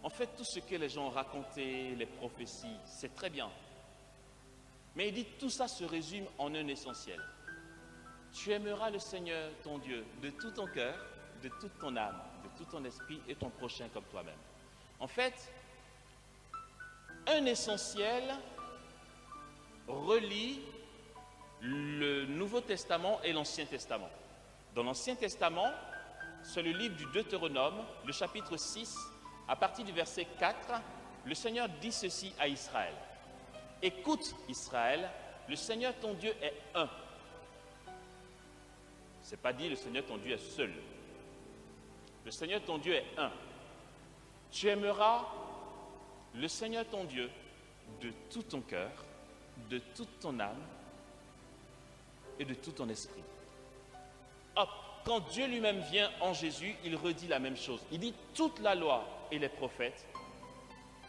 En fait, tout ce que les gens ont raconté, les prophéties, c'est très bien. Mais il dit tout ça se résume en un essentiel. Tu aimeras le Seigneur, ton Dieu, de tout ton cœur, de toute ton âme, de tout ton esprit et ton prochain comme toi-même. En fait, un essentiel relie le Nouveau Testament et l'Ancien Testament. Dans l'Ancien Testament, c'est le livre du Deutéronome, le chapitre 6, à partir du verset 4, le Seigneur dit ceci à Israël. Écoute Israël, le Seigneur ton Dieu est un. Ce n'est pas dit le Seigneur ton Dieu est seul. Le Seigneur ton Dieu est un. Tu aimeras le Seigneur ton Dieu de tout ton cœur, de toute ton âme et de tout ton esprit. Hop, quand Dieu lui-même vient en Jésus, il redit la même chose. Il dit toute la loi et les prophètes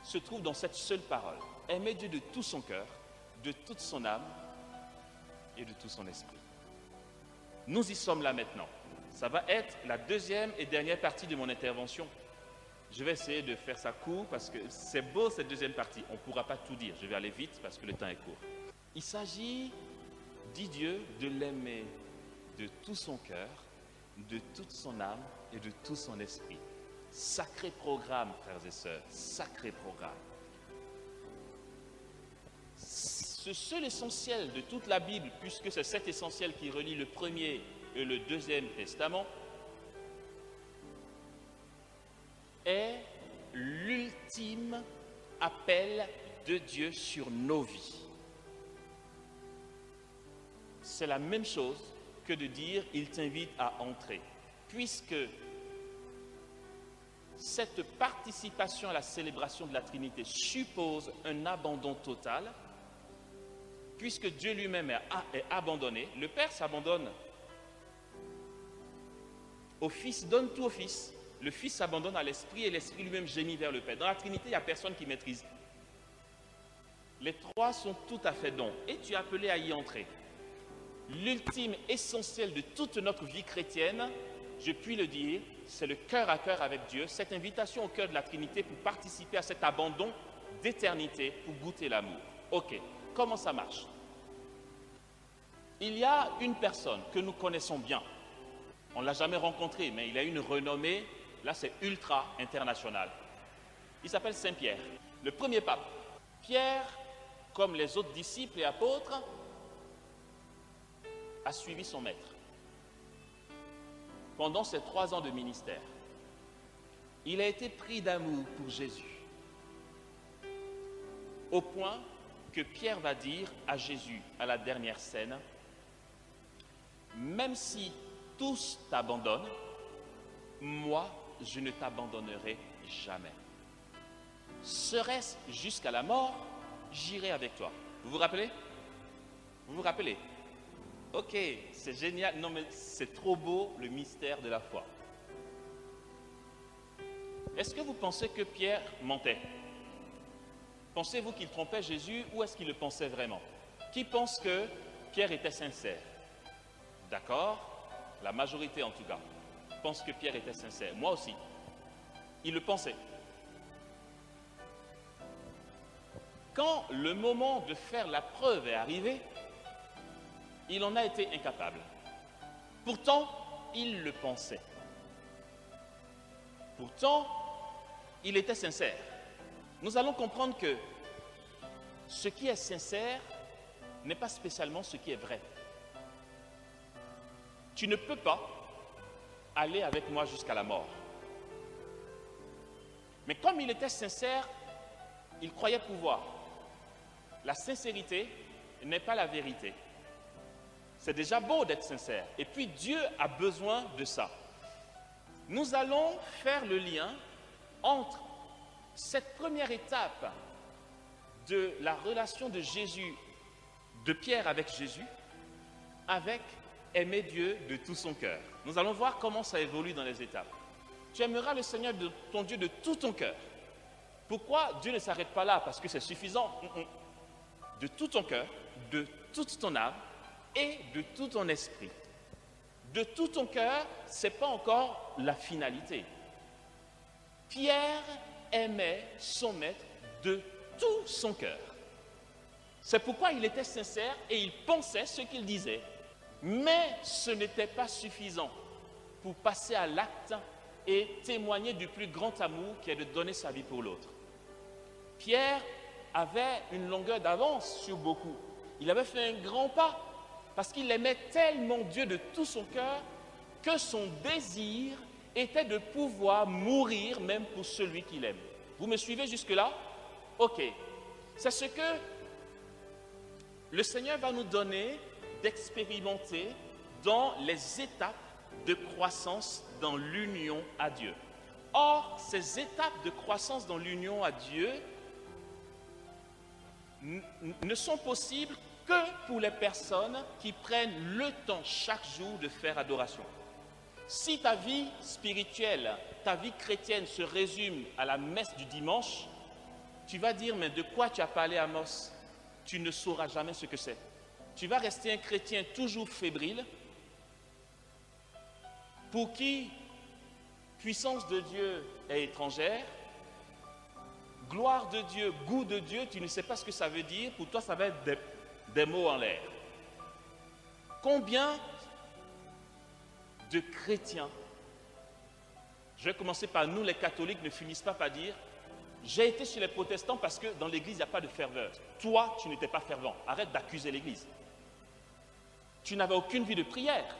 se trouvent dans cette seule parole. Aimer Dieu de tout son cœur, de toute son âme et de tout son esprit. Nous y sommes là maintenant. Ça va être la deuxième et dernière partie de mon intervention. Je vais essayer de faire ça court parce que c'est beau cette deuxième partie. On ne pourra pas tout dire. Je vais aller vite parce que le temps est court. Il s'agit, dit Dieu, de l'aimer de tout son cœur, de toute son âme et de tout son esprit. Sacré programme, frères et sœurs, sacré programme. Ce seul essentiel de toute la Bible, puisque c'est cet essentiel qui relie le premier et le deuxième testament, est l'ultime appel de Dieu sur nos vies. C'est la même chose que de dire « il t'invite à entrer ». Puisque cette participation à la célébration de la Trinité suppose un abandon total, puisque Dieu lui-même est abandonné, le Père s'abandonne au Fils, donne tout au Fils. Le Fils s'abandonne à l'Esprit et l'Esprit lui-même gémit vers le Père. Dans la Trinité, il n'y a personne qui maîtrise. Les trois sont tout à fait dons et tu es appelé à y entrer. L'ultime essentiel de toute notre vie chrétienne, je puis le dire, c'est le cœur à cœur avec Dieu, cette invitation au cœur de la Trinité pour participer à cet abandon d'éternité, pour goûter l'amour. Ok, comment ça marche? Il y a une personne que nous connaissons bien. On ne l'a jamais rencontré, mais il a une renommée, là c'est ultra international. Il s'appelle Saint Pierre, le premier pape. Pierre, comme les autres disciples et apôtres, a suivi son maître pendant ses 3 ans de ministère. Il a été pris d'amour pour Jésus, au point que Pierre va dire à Jésus, à la dernière scène, « Même si tous t'abandonnent, moi, je ne t'abandonnerai jamais. Serait-ce jusqu'à la mort, j'irai avec toi. » Vous vous rappelez? Vous vous rappelez? Ok, c'est génial. Non, mais c'est trop beau, le mystère de la foi. Est-ce que vous pensez que Pierre mentait? Pensez-vous qu'il trompait Jésus ou est-ce qu'il le pensait vraiment? Qui pense que Pierre était sincère? D'accord? La majorité en tout cas pense que Pierre était sincère. Moi aussi. Il le pensait. Quand le moment de faire la preuve est arrivé, il en a été incapable. Pourtant, il le pensait. Pourtant, il était sincère. Nous allons comprendre que ce qui est sincère n'est pas spécialement ce qui est vrai. Tu ne peux pas aller avec moi jusqu'à la mort. Mais comme il était sincère, il croyait pouvoir. La sincérité n'est pas la vérité. C'est déjà beau d'être sincère. Et puis Dieu a besoin de ça. Nous allons faire le lien entre cette première étape de la relation de Jésus, de Pierre avec Jésus, avec aimer Dieu de tout son cœur. Nous allons voir comment ça évolue dans les étapes. Tu aimeras le Seigneur de ton Dieu de tout ton cœur. Pourquoi Dieu ne s'arrête pas là? Parce que c'est suffisant. De tout ton cœur, de toute ton âme et de tout ton esprit. De tout ton cœur, ce n'est pas encore la finalité. Pierre aimait son maître de tout son cœur. C'est pourquoi il était sincère et il pensait ce qu'il disait. Mais ce n'était pas suffisant pour passer à l'acte et témoigner du plus grand amour qui est de donner sa vie pour l'autre. Pierre avait une longueur d'avance sur beaucoup. Il avait fait un grand pas parce qu'il aimait tellement Dieu de tout son cœur que son désir était de pouvoir mourir même pour celui qu'il aime. Vous me suivez jusque-là? Ok. C'est ce que le Seigneur va nous donner d'expérimenter dans les étapes de croissance dans l'union à Dieu. Or, ces étapes de croissance dans l'union à Dieu ne sont possibles que pour les personnes qui prennent le temps chaque jour de faire adoration. Si ta vie spirituelle, ta vie chrétienne se résume à la messe du dimanche, tu vas dire, mais de quoi tu as parlé, Amos? Tu ne sauras jamais ce que c'est. Tu vas rester un chrétien toujours fébrile, pour qui puissance de Dieu est étrangère, gloire de Dieu, goût de Dieu, tu ne sais pas ce que ça veut dire, pour toi ça va être des mots en l'air. Combien de chrétiens, je vais commencer par nous les catholiques, ne finissent pas par dire j'ai été chez les protestants parce que dans l'église il n'y a pas de ferveur. Toi tu n'étais pas fervent, arrête d'accuser l'église. Tu n'avais aucune vie de prière.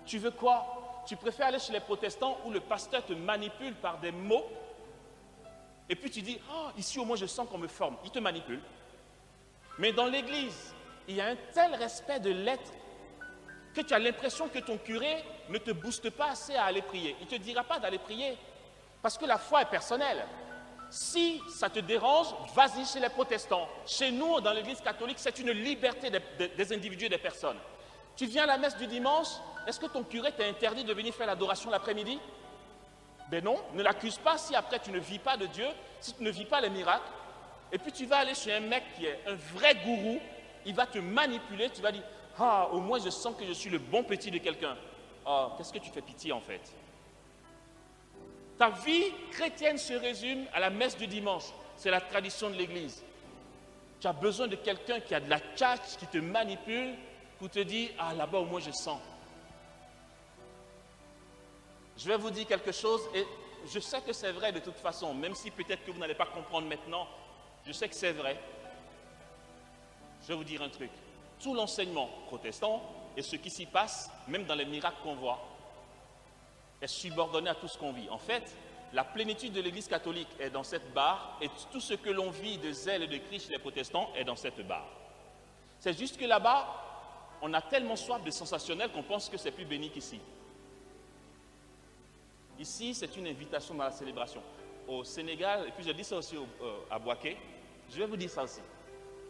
Tu veux quoi? Tu préfères aller chez les protestants où le pasteur te manipule par des mots et puis tu dis oh, ici au moins je sens qu'on me forme. Il te manipule. Mais dans l'église, il y a un tel respect de l'être que tu as l'impression que ton curé ne te booste pas assez à aller prier. Il ne te dira pas d'aller prier parce que la foi est personnelle. Si ça te dérange, vas-y chez les protestants. Chez nous, dans l'église catholique, c'est une liberté des individus et des personnes. Tu viens à la messe du dimanche, est-ce que ton curé t'a interdit de venir faire l'adoration l'après-midi? Ben non, ne l'accuse pas si après tu ne vis pas de Dieu, si tu ne vis pas les miracles. Et puis tu vas aller chez un mec qui est un vrai gourou, il va te manipuler, tu vas dire « Ah, au moins je sens que je suis le bon petit de quelqu'un. » Ah, qu'est-ce que tu fais pitié en fait? Ta vie chrétienne se résume à la messe du dimanche. C'est la tradition de l'église. Tu as besoin de quelqu'un qui a de la tchatch, qui te manipule pour te dire « Ah, là-bas au moins je sens. » Je vais vous dire quelque chose et je sais que c'est vrai de toute façon, même si peut-être que vous n'allez pas comprendre maintenant, je sais que c'est vrai. Je vais vous dire un truc. Tout l'enseignement protestant et ce qui s'y passe, même dans les miracles qu'on voit, est subordonné à tout ce qu'on vit. En fait, la plénitude de l'Église catholique est dans cette barre et tout ce que l'on vit de zèle et de Christ chez les protestants est dans cette barre. C'est juste que là-bas, on a tellement soif de sensationnel qu'on pense que c'est plus béni qu'ici. Ici, c'est une invitation dans la célébration. Au Sénégal, et puis je dis ça aussi à Boaké, je vais vous dire ça aussi.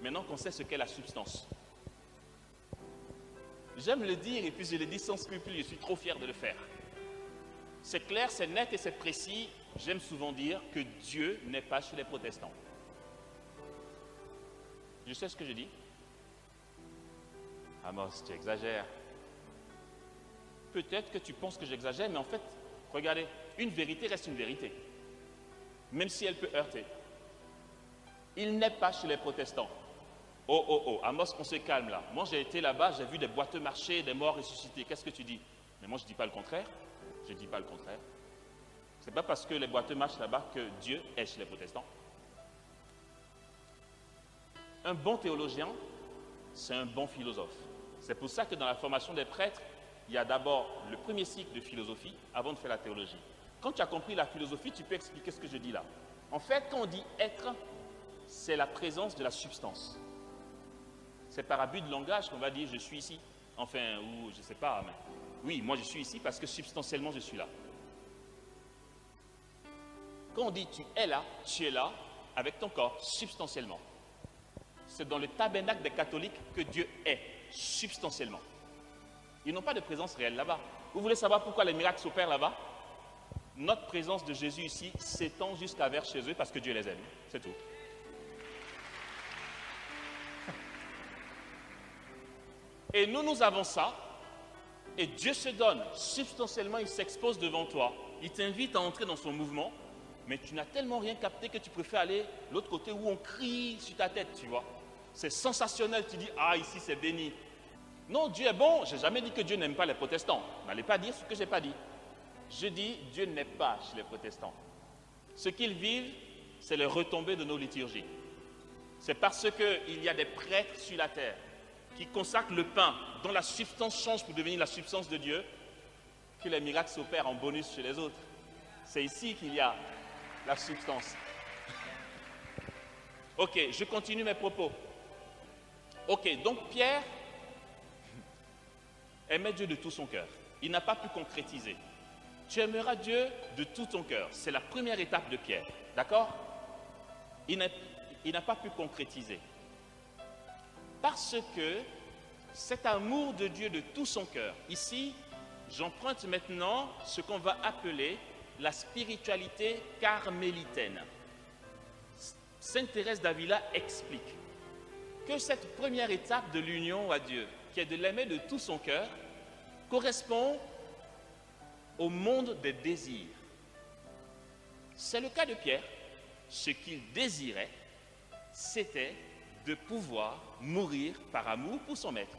Maintenant qu'on sait ce qu'est la substance. J'aime le dire et puis je le dis sans scrupule, je suis trop fier de le faire. C'est clair, c'est net et c'est précis. J'aime souvent dire que Dieu n'est pas chez les protestants. Je sais ce que je dis. Amos, tu exagères. Peut-être que tu penses que j'exagère, mais en fait, regardez, une vérité reste une vérité, même si elle peut heurter. Il n'est pas chez les protestants. Oh, oh, oh, Amos, on se calme là. Moi, j'ai été là-bas, j'ai vu des boiteux marcher, des morts ressuscités. Qu'est-ce que tu dis? Mais moi, je ne dis pas le contraire. Je ne dis pas le contraire. Ce n'est pas parce que les boiteux marchent là-bas que Dieu est chez les protestants. Un bon théologien, c'est un bon philosophe. C'est pour ça que dans la formation des prêtres, il y a d'abord le premier cycle de philosophie avant de faire la théologie. Quand tu as compris la philosophie, tu peux expliquer ce que je dis là. En fait, quand on dit être, c'est la présence de la substance. C'est par abus de langage qu'on va dire je suis ici. Enfin, ou je ne sais pas, mais oui, moi je suis ici parce que substantiellement je suis là. Quand on dit tu es là avec ton corps, substantiellement. C'est dans le tabernacle des catholiques que Dieu est, substantiellement. Ils n'ont pas de présence réelle là-bas. Vous voulez savoir pourquoi les miracles s'opèrent là-bas? Notre présence de Jésus ici s'étend jusqu'à vers chez eux parce que Dieu les aime. C'est tout. Et nous avons ça. Et Dieu se donne substantiellement, il s'expose devant toi. Il t'invite à entrer dans son mouvement. Mais tu n'as tellement rien capté que tu préfères aller de l'autre côté où on crie sur ta tête, tu vois. C'est sensationnel, tu dis, ah, ici c'est béni. Non, Dieu est bon. Je n'ai jamais dit que Dieu n'aime pas les protestants. N'allez pas dire ce que je n'ai pas dit. Je dis, Dieu n'est pas chez les protestants. Ce qu'ils vivent, c'est les retombées de nos liturgies. C'est parce qu'il y a des prêtres sur la terre qui consacrent le pain, dont la substance change pour devenir la substance de Dieu, que les miracles s'opèrent en bonus chez les autres. C'est ici qu'il y a la substance. Ok, je continue mes propos. Ok, donc Pierre aimait Dieu de tout son cœur. Il n'a pas pu concrétiser. Tu aimeras Dieu de tout ton cœur. C'est la première étape de Pierre. D'accord? Il n'a pas pu concrétiser. Parce que cet amour de Dieu de tout son cœur, ici, j'emprunte maintenant ce qu'on va appeler la spiritualité carmélitaine. Sainte Thérèse d'Avila explique que cette première étape de l'union à Dieu, qui est de l'aimer de tout son cœur, correspond au monde des désirs. C'est le cas de Pierre. Ce qu'il désirait, c'était de pouvoir mourir par amour pour son maître.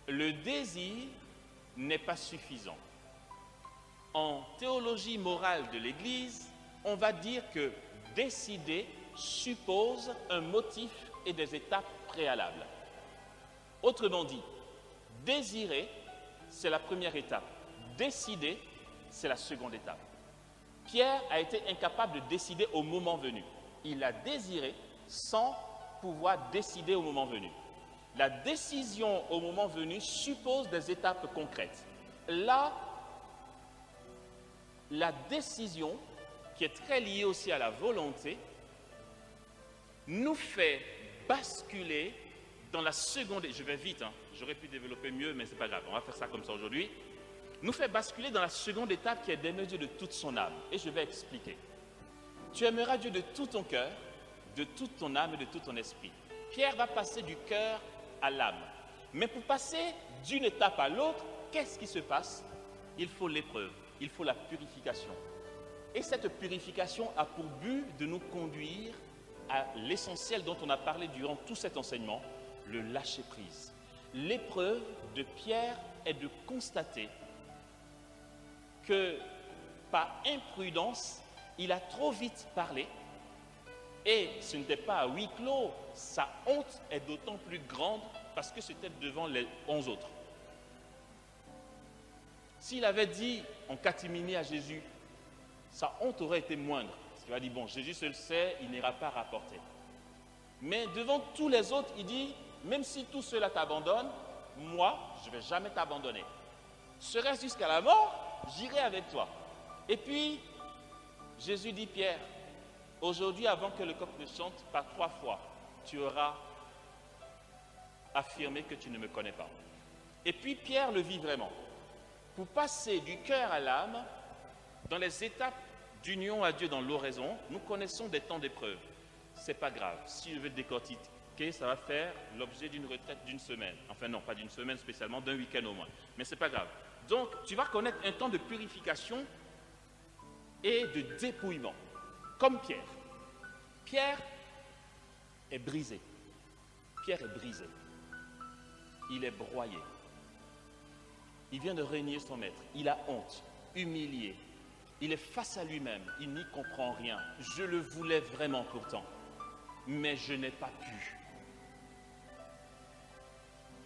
Le désir n'est pas suffisant. En théologie morale de l'Église, on va dire que décider suppose un motif et des étapes préalables. Autrement dit, désirer, c'est la première étape. Décider, c'est la seconde étape. Pierre a été incapable de décider au moment venu. Il a désiré sans pouvoir décider au moment venu. La décision au moment venu suppose des étapes concrètes. Là, la décision, qui est très liée aussi à la volonté, nous fait basculer dans la seconde, je vais vite, j'aurais pu développer mieux, mais ce n'est pas grave, on va faire ça comme ça aujourd'hui, nous fait basculer dans la seconde étape qui est d'aimer Dieu de toute son âme. Et je vais expliquer. Tu aimeras Dieu de tout ton cœur, de toute ton âme et de tout ton esprit. Pierre va passer du cœur à l'âme. Mais pour passer d'une étape à l'autre, qu'est-ce qui se passe? Il faut l'épreuve, il faut la purification. Et cette purification a pour but de nous conduire à l'essentiel dont on a parlé durant tout cet enseignement, le lâcher-prise. L'épreuve de Pierre est de constater que par imprudence, il a trop vite parlé et ce n'était pas à huis clos. Sa honte est d'autant plus grande parce que c'était devant les 11 autres. S'il avait dit en catimini à Jésus, sa honte aurait été moindre. Parce qu'il a dit, bon, Jésus se le sait, il n'ira pas rapporter. Mais devant tous les autres, il dit, même si tout cela t'abandonne, moi, je ne vais jamais t'abandonner. Serait-ce jusqu'à la mort, j'irai avec toi. Et puis, Jésus dit, Pierre, aujourd'hui, avant que le coq ne chante, par 3 fois, tu auras affirmé que tu ne me connais pas. Et puis, Pierre le vit vraiment. Pour passer du cœur à l'âme, dans les étapes d'union à Dieu dans l'oraison, nous connaissons des temps d'épreuve. Ce n'est pas grave. Si je veux décortiquer, ça va faire l'objet d'une retraite d'une semaine. Enfin non, pas d'une semaine spécialement, d'un week-end au moins. Mais ce n'est pas grave. Donc, tu vas connaître un temps de purification et de dépouillement, comme Pierre. Pierre est brisé. Pierre est brisé. Il est broyé. Il vient de renier son maître. Il a honte, humilié. Il est face à lui-même. Il n'y comprend rien. Je le voulais vraiment pourtant, mais je n'ai pas pu.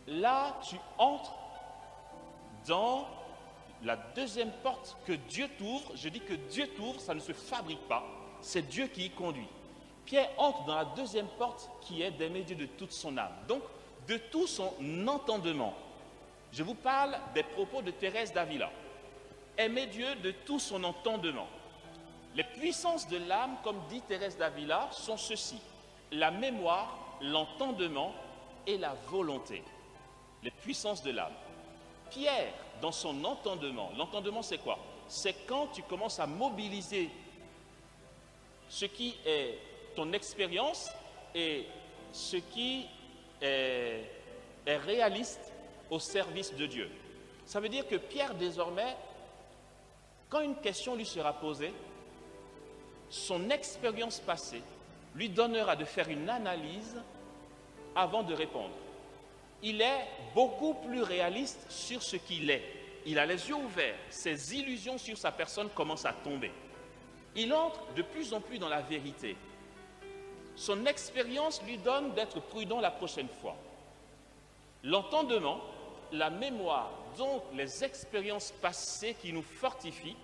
Là, tu entres dans la deuxième porte que Dieu t'ouvre. Je dis que Dieu t'ouvre, ça ne se fabrique pas. C'est Dieu qui y conduit. Pierre entre dans la deuxième porte qui est d'aimer Dieu de toute son âme. Donc, de tout son entendement. Je vous parle des propos de Thérèse d'Avila. Aimer Dieu de tout son entendement. Les puissances de l'âme, comme dit Thérèse d'Avila, sont ceci: la mémoire, l'entendement et la volonté. Les puissances de l'âme. Pierre, dans son entendement, l'entendement c'est quoi? C'est quand tu commences à mobiliser ce qui est ton expérience et ce qui est réaliste au service de Dieu. Ça veut dire que Pierre, désormais, quand une question lui sera posée, son expérience passée lui donnera de faire une analyse avant de répondre. Il est beaucoup plus réaliste sur ce qu'il est. Il a les yeux ouverts. Ses illusions sur sa personne commencent à tomber. Il entre de plus en plus dans la vérité. Son expérience lui donne d'être prudent la prochaine fois. L'entendement, la mémoire, donc les expériences passées qui nous fortifient.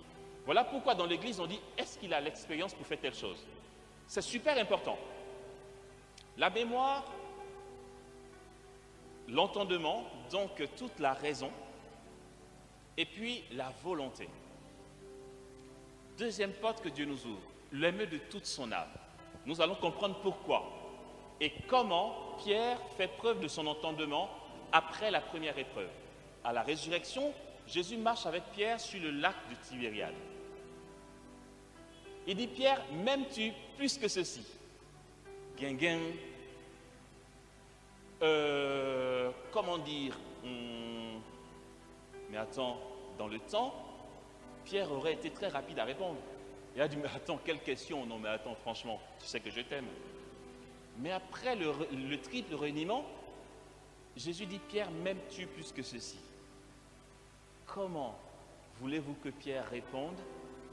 Voilà pourquoi dans l'Église on dit, est-ce qu'il a l'expérience pour faire telle chose? C'est super important. La mémoire, l'entendement, donc toute la raison, et puis la volonté. Deuxième porte que Dieu nous ouvre, l'aimer de toute son âme. Nous allons comprendre pourquoi et comment Pierre fait preuve de son entendement après la première épreuve. À la résurrection, Jésus marche avec Pierre sur le lac de Tibériade. Il dit, Pierre, m'aimes-tu plus que ceci? Guinguin. Comment dire? Mais attends, dans le temps, Pierre aurait été très rapide à répondre. Il a dit, mais attends, quelle question? Non, mais attends, franchement, tu sais que je t'aime. Mais après le triple reniement, Jésus dit, Pierre, m'aimes-tu plus que ceci? Comment voulez-vous que Pierre réponde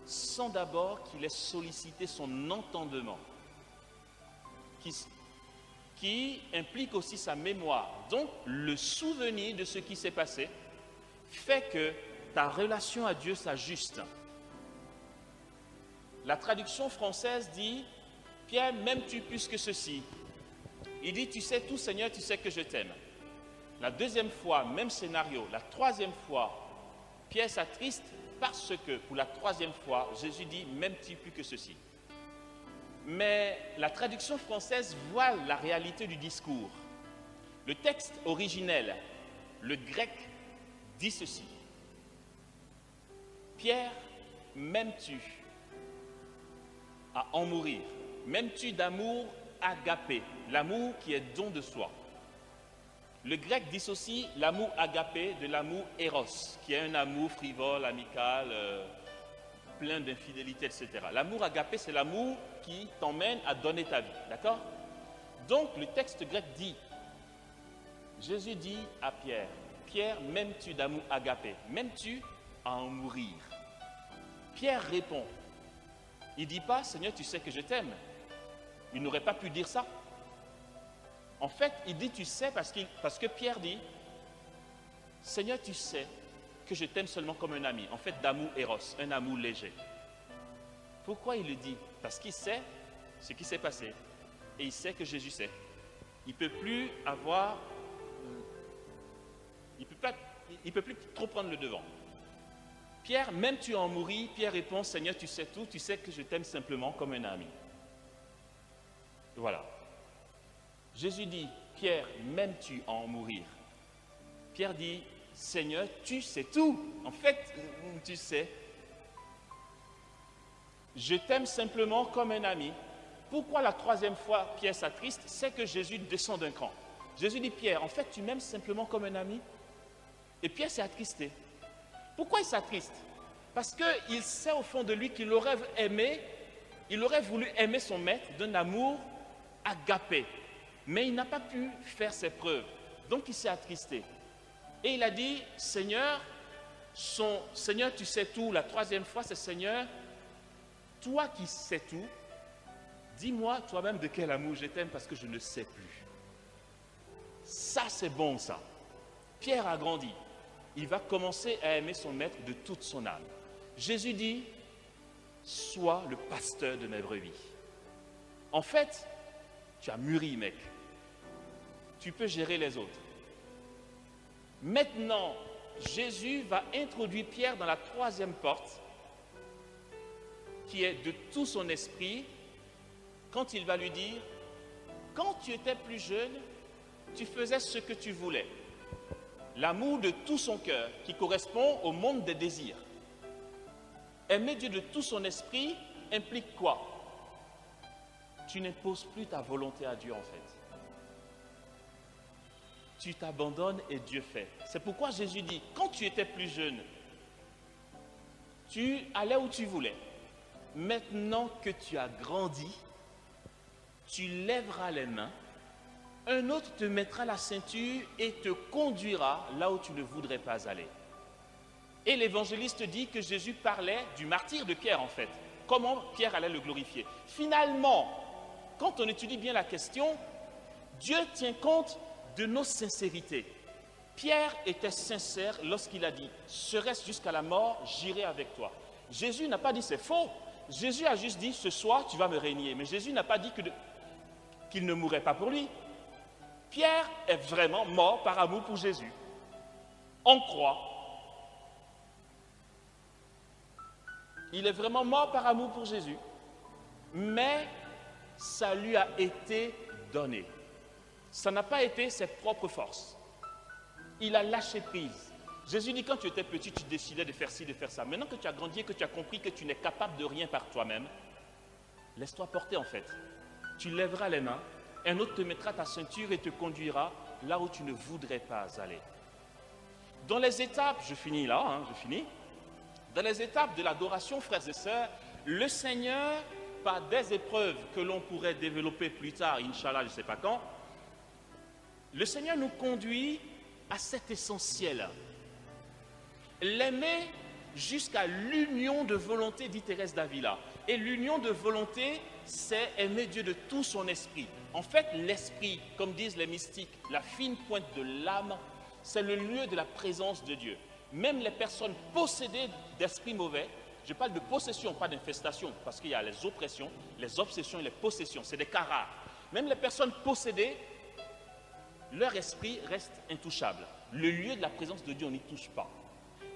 sans d'abord qu'il ait sollicité son entendement, qui implique aussi sa mémoire. Donc, le souvenir de ce qui s'est passé fait que ta relation à Dieu s'ajuste. La traduction française dit, Pierre, m'aimes-tu plus que ceci? Il dit, tu sais tout, Seigneur, tu sais que je t'aime. La deuxième fois, même scénario. La troisième fois, Pierre s'attriste parce que, pour la troisième fois, Jésus dit, m'aimes-tu plus que ceci? Mais la traduction française voile la réalité du discours. Le texte originel, le grec, dit ceci. Pierre, m'aimes-tu à en mourir? M'aimes-tu d'amour agapé, l'amour qui est don de soi? Le grec dissocie l'amour agapé de l'amour éros, qui est un amour frivole, amical, plein d'infidélité, etc. L'amour agapé, c'est l'amour qui t'emmène à donner ta vie, d'accord? Donc, le texte grec dit, Jésus dit à Pierre, Pierre, m'aimes-tu d'amour agapé? M'aimes-tu à en mourir? Pierre répond, il ne dit pas, Seigneur, tu sais que je t'aime. Il n'aurait pas pu dire ça. En fait, il dit, tu sais, parce que Pierre dit, Seigneur, tu sais que je t'aime seulement comme un ami. En fait, d'amour éros, un amour léger. Pourquoi il le dit? Parce qu'il sait ce qui s'est passé. Et il sait que Jésus sait. Il ne peut plus avoir... Il ne peut plus trop prendre le devant. Pierre, m'aimes-tu en mourir? Pierre répond, Seigneur, tu sais tout, tu sais que je t'aime simplement comme un ami. Voilà. Jésus dit, Pierre, m'aimes-tu en mourir? Pierre dit, Seigneur, tu sais tout. En fait, tu sais. Je t'aime simplement comme un ami. Pourquoi la troisième fois Pierre s'attriste? C'est que Jésus descend d'un cran. Jésus dit, Pierre, en fait, tu m'aimes simplement comme un ami? Et Pierre s'est attristé. Pourquoi il s'attriste? Parce qu'il sait au fond de lui qu'il aurait aimé, il aurait voulu aimer son maître d'un amour agapé. Mais il n'a pas pu faire ses preuves. Donc il s'est attristé. Et il a dit, Seigneur, Seigneur, tu sais tout. La troisième fois, c'est Seigneur, toi qui sais tout, dis-moi toi-même de quel amour je t'aime parce que je ne sais plus. Ça, c'est bon, ça. Pierre a grandi. Il va commencer à aimer son maître de toute son âme. Jésus dit, sois le pasteur de mes brebis. En fait, tu as mûri, mec. Tu peux gérer les autres. Maintenant, Jésus va introduire Pierre dans la troisième porte, qui est de tout son esprit, quand il va lui dire, quand tu étais plus jeune, tu faisais ce que tu voulais. L'amour de tout son cœur, qui correspond au monde des désirs. Aimer Dieu de tout son esprit implique quoi? Tu n'imposes plus ta volonté à Dieu en fait. Tu t'abandonnes et Dieu fait. C'est pourquoi Jésus dit, quand tu étais plus jeune, tu allais où tu voulais. maintenant que tu as grandi, tu lèveras les mains, un autre te mettra la ceinture et te conduira là où tu ne voudrais pas aller. Et l'évangéliste dit que Jésus parlait du martyre de Pierre en fait. Comment Pierre allait le glorifier. Finalement, quand on étudie bien la question, Dieu tient compte de nos sincérités. Pierre était sincère lorsqu'il a dit « Serait-ce jusqu'à la mort, j'irai avec toi ». Jésus n'a pas dit « c'est faux ». Jésus a juste dit « ce soir, tu vas me régner ». Mais Jésus n'a pas dit qu'il ne mourrait pas pour lui. Pierre est vraiment mort par amour pour Jésus. On croit. Il est vraiment mort par amour pour Jésus. Mais ça lui a été donné. Ça n'a pas été ses propres forces. Il a lâché prise. Jésus dit, quand tu étais petit, tu décidais de faire ci, de faire ça. Maintenant que tu as grandi et que tu as compris que tu n'es capable de rien par toi-même, laisse-toi porter en fait. Tu lèveras les mains, un autre te mettra ta ceinture et te conduira là où tu ne voudrais pas aller. Dans les étapes, je finis là, je finis. Dans les étapes de l'adoration, frères et sœurs, le Seigneur, par des épreuves que l'on pourrait développer plus tard, Inch'Allah, je ne sais pas quand, le Seigneur nous conduit à cet essentiel. L'aimer jusqu'à l'union de volonté, dit Thérèse d'Avila. Et l'union de volonté, c'est aimer Dieu de tout son esprit. En fait, l'esprit, comme disent les mystiques, la fine pointe de l'âme, c'est le lieu de la présence de Dieu. Même les personnes possédées d'esprits mauvais, je parle de possession, pas d'infestation, parce qu'il y a les oppressions, les obsessions et les possessions, c'est des cas rares. Même les personnes possédées, leur esprit reste intouchable. Le lieu de la présence de Dieu, on n'y touche pas.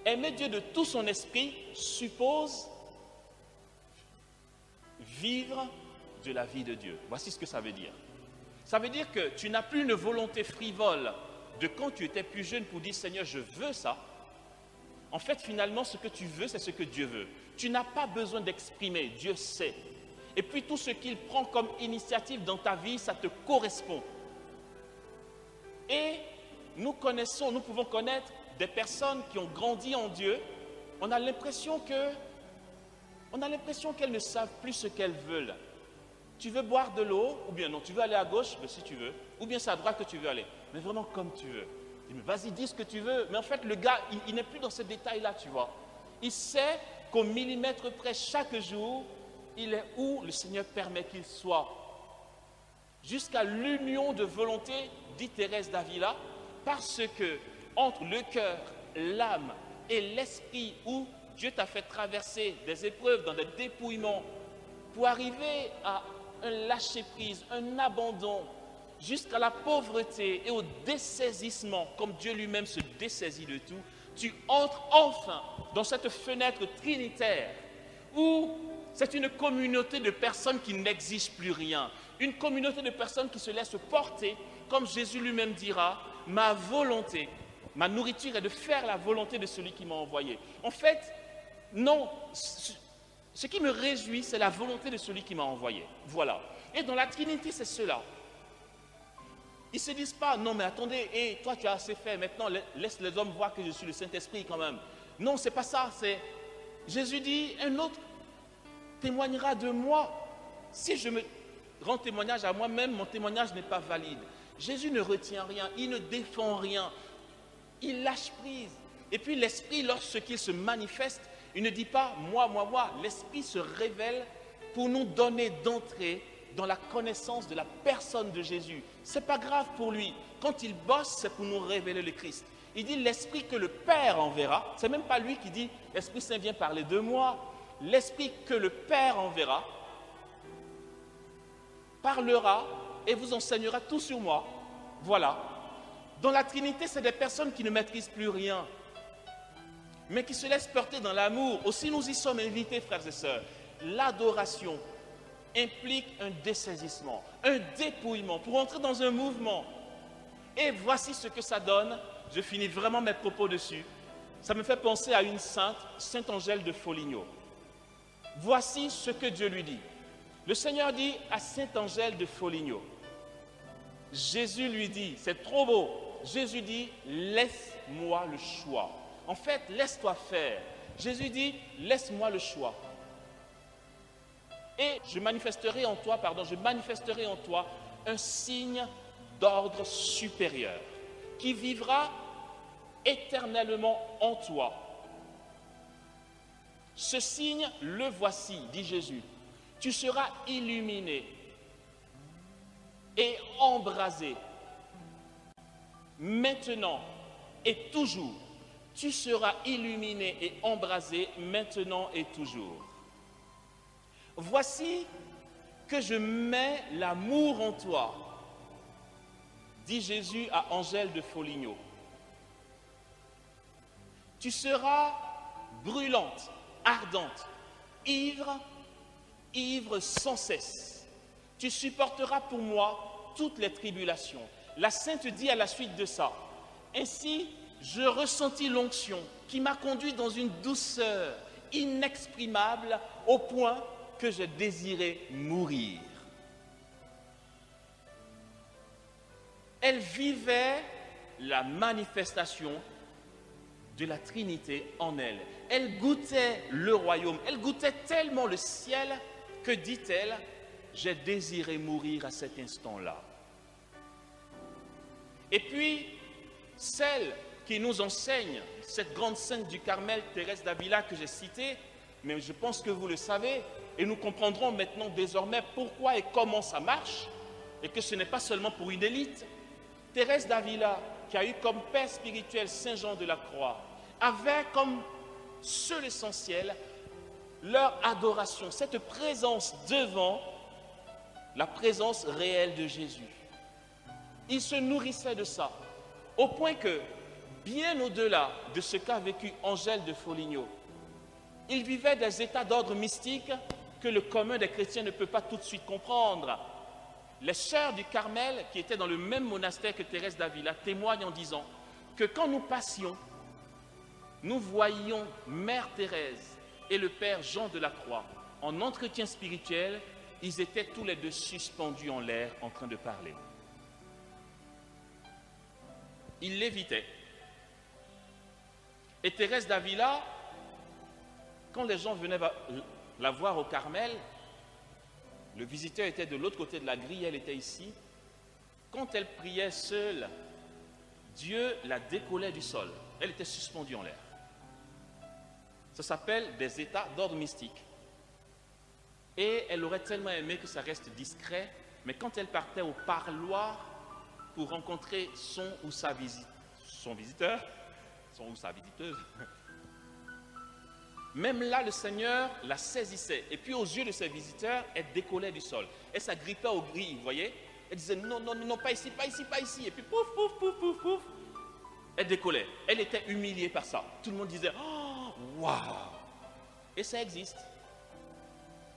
Aimer Dieu de tout son esprit suppose vivre de la vie de Dieu. Voici ce que ça veut dire. Ça veut dire que tu n'as plus une volonté frivole de quand tu étais plus jeune pour dire « Seigneur, je veux ça ». En fait, finalement, ce que tu veux, c'est ce que Dieu veut. Tu n'as pas besoin d'exprimer, Dieu sait. Et puis tout ce qu'il prend comme initiative dans ta vie, ça te correspond. Et nous pouvons connaître des personnes qui ont grandi en Dieu. On a l'impression qu'elles ne savent plus ce qu'elles veulent. Tu veux boire de l'eau, ou bien non, tu veux aller à gauche, mais si tu veux, ou bien c'est à droite que tu veux aller, mais vraiment comme tu veux. Vas-y, dis ce que tu veux. Mais en fait, le gars, il n'est plus dans ce détail-là, tu vois. Il sait qu'au millimètre près, chaque jour, il est où le Seigneur permet qu'il soit. Jusqu'à l'union de volonté, dit Thérèse d'Avila, parce que entre le cœur, l'âme et l'esprit, où Dieu t'a fait traverser des épreuves, dans des dépouillements, pour arriver à un lâcher-prise, un abandon, jusqu'à la pauvreté et au dessaisissement, comme Dieu lui-même se dessaisit de tout, tu entres enfin dans cette fenêtre trinitaire où c'est une communauté de personnes qui n'exigent plus rien, une communauté de personnes qui se laissent porter, comme Jésus lui-même dira, ma volonté, ma nourriture est de faire la volonté de celui qui m'a envoyé. En fait, non, ce qui me réjouit, c'est la volonté de celui qui m'a envoyé. Voilà. Et dans la Trinité, c'est cela. Ils ne se disent pas, non mais attendez, hey, toi tu as assez fait, maintenant laisse les hommes voir que je suis le Saint-Esprit quand même. Non, ce n'est pas ça, c'est... Jésus dit, un autre témoignera de moi. Si je me rends témoignage à moi-même, mon témoignage n'est pas valide. Jésus ne retient rien, il ne défend rien, il lâche prise. Et puis l'Esprit, lorsqu'il se manifeste, il ne dit pas, moi. L'Esprit se révèle pour nous donner d'entrée dans la connaissance de la personne de Jésus. Ce n'est pas grave pour lui. Quand il bosse, c'est pour nous révéler le Christ. Il dit l'Esprit que le Père enverra. Ce n'est même pas lui qui dit l'Esprit Saint vient parler de moi. L'Esprit que le Père enverra parlera et vous enseignera tout sur moi. Voilà. Dans la Trinité, c'est des personnes qui ne maîtrisent plus rien, mais qui se laissent porter dans l'amour. Aussi, nous y sommes invités, frères et sœurs. L'adoration implique un dessaisissement, un dépouillement pour entrer dans un mouvement. Et voici ce que ça donne. Je finis vraiment mes propos dessus. Ça me fait penser à une sainte, Sainte Angèle de Foligno. Voici ce que Dieu lui dit. Le Seigneur dit à Sainte Angèle de Foligno, Jésus lui dit, c'est trop beau, Jésus dit, laisse-moi le choix. En fait, laisse-toi faire. Jésus dit, laisse-moi le choix. Et je manifesterai en toi un signe d'ordre supérieur qui vivra éternellement en toi. Ce signe, le voici, dit Jésus. Tu seras illuminé et embrasé. Maintenant et toujours. Tu seras illuminé et embrasé maintenant et toujours. Voici que je mets l'amour en toi, dit Jésus à Angèle de Foligno. Tu seras brûlante, ardente, ivre sans cesse. Tu supporteras pour moi toutes les tribulations. La Sainte dit à la suite de ça, ainsi je ressentis l'onction qui m'a conduit dans une douceur inexprimable au point que je désirais mourir. Elle vivait la manifestation de la Trinité en elle. Elle goûtait le royaume, elle goûtait tellement le ciel que, dit-elle, j'ai désiré mourir à cet instant-là. Et puis, celle qui nous enseigne, cette grande sainte du Carmel, Thérèse d'Avila, que j'ai citée, mais je pense que vous le savez, et nous comprendrons maintenant désormais pourquoi et comment ça marche, et que ce n'est pas seulement pour une élite. Thérèse d'Avila, qui a eu comme père spirituel Saint Jean de la Croix, avait comme seul essentiel leur adoration, cette présence devant la présence réelle de Jésus. Ils se nourrissaient de ça, au point que, bien au-delà de ce qu'a vécu Angèle de Foligno, ils vivaient des états d'ordre mystique que le commun des chrétiens ne peut pas tout de suite comprendre. Les sœurs du Carmel, qui étaient dans le même monastère que Thérèse d'Avila, témoignent en disant que quand nous passions, nous voyions Mère Thérèse et le Père Jean de la Croix en entretien spirituel, ils étaient tous les deux suspendus en l'air en train de parler. Ils l'évitaient. Et Thérèse d'Avila, quand les gens venaient la voir au Carmel, le visiteur était de l'autre côté de la grille, elle était ici. Quand elle priait seule, Dieu la décollait du sol. Elle était suspendue en l'air. Ça s'appelle des états d'ordre mystique. Et elle aurait tellement aimé que ça reste discret, mais quand elle partait au parloir pour rencontrer son ou sa visiteur, son ou sa visiteuse, même là, le Seigneur la saisissait. Et puis, aux yeux de ses visiteurs, elle décollait du sol. Elle s'agrippait aux grilles, vous voyez. Elle disait non, non, non, pas ici, pas ici, pas ici. Et puis, pouf, pouf, pouf, pouf, pouf. Elle décollait. Elle était humiliée par ça. Tout le monde disait, oh, waouh. Et ça existe.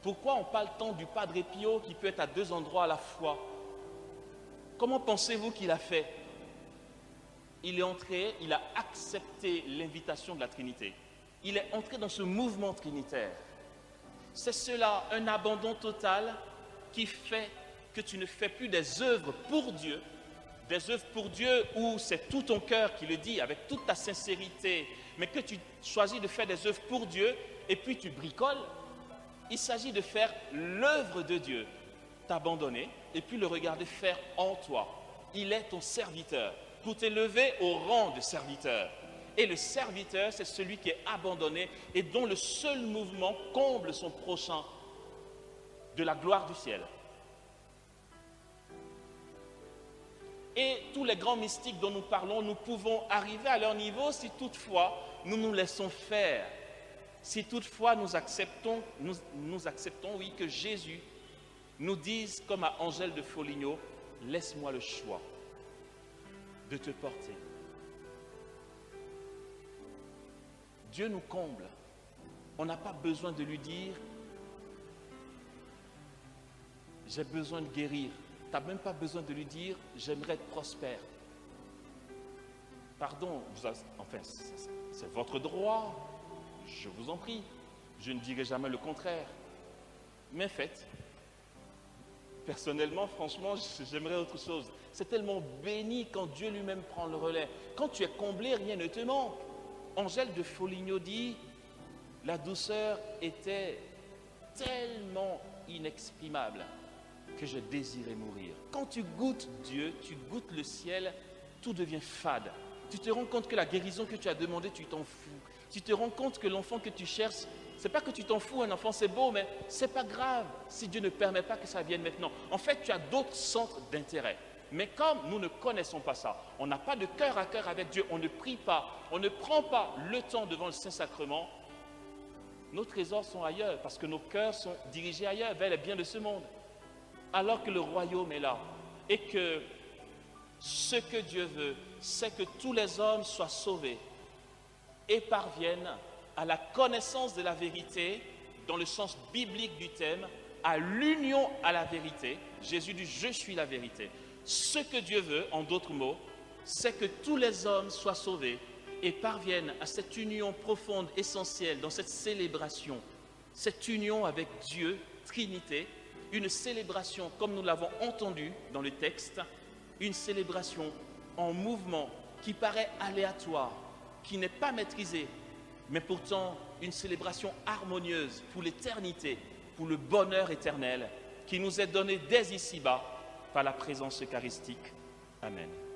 Pourquoi on parle tant du Padre Pio qui peut être à deux endroits à la fois? Comment pensez-vous qu'il a fait? Il est entré, il a accepté l'invitation de la Trinité. Il est entré dans ce mouvement trinitaire. C'est cela, un abandon total qui fait que tu ne fais plus des œuvres pour Dieu, des œuvres pour Dieu où c'est tout ton cœur qui le dit avec toute ta sincérité, mais que tu choisis de faire des œuvres pour Dieu et puis tu bricoles. Il s'agit de faire l'œuvre de Dieu, t'abandonner et puis le regarder faire en toi. Il est ton serviteur pour t'élever au rang de serviteur. Et le serviteur, c'est celui qui est abandonné et dont le seul mouvement comble son prochain de la gloire du ciel. Et tous les grands mystiques dont nous parlons, nous pouvons arriver à leur niveau si toutefois nous nous laissons faire. Si toutefois nous acceptons, oui, que Jésus nous dise, comme à Angèle de Foligno, laisse-moi le choix de te porter. Dieu nous comble. On n'a pas besoin de lui dire « j'ai besoin de guérir ». Tu n'as même pas besoin de lui dire « j'aimerais être prospère ». Pardon, enfin, c'est votre droit, je vous en prie. Je ne dirai jamais le contraire. Mais faites. Personnellement, franchement, j'aimerais autre chose. C'est tellement béni quand Dieu lui-même prend le relais. Quand tu es comblé, rien ne te manque. Angèle de Foligno dit, la douceur était tellement inexprimable que je désirais mourir. Quand tu goûtes Dieu, tu goûtes le ciel, tout devient fade. Tu te rends compte que la guérison que tu as demandée, tu t'en fous. Tu te rends compte que l'enfant que tu cherches, c'est pas que tu t'en fous, un enfant c'est beau, mais c'est pas grave si Dieu ne permet pas que ça vienne maintenant. En fait, tu as d'autres centres d'intérêt. Mais comme nous ne connaissons pas ça, on n'a pas de cœur à cœur avec Dieu, on ne prie pas, on ne prend pas le temps devant le Saint-Sacrement, nos trésors sont ailleurs parce que nos cœurs sont dirigés ailleurs, vers les biens de ce monde. Alors que le royaume est là et que ce que Dieu veut, c'est que tous les hommes soient sauvés et parviennent à la connaissance de la vérité, dans le sens biblique du thème, à l'union à la vérité. Jésus dit « Je suis la vérité ». Ce que Dieu veut, en d'autres mots, c'est que tous les hommes soient sauvés et parviennent à cette union profonde, essentielle, dans cette célébration, cette union avec Dieu, Trinité, une célébration comme nous l'avons entendu dans le texte, une célébration en mouvement qui paraît aléatoire, qui n'est pas maîtrisée, mais pourtant une célébration harmonieuse pour l'éternité, pour le bonheur éternel qui nous est donné dès ici-bas par la présence eucharistique. Amen.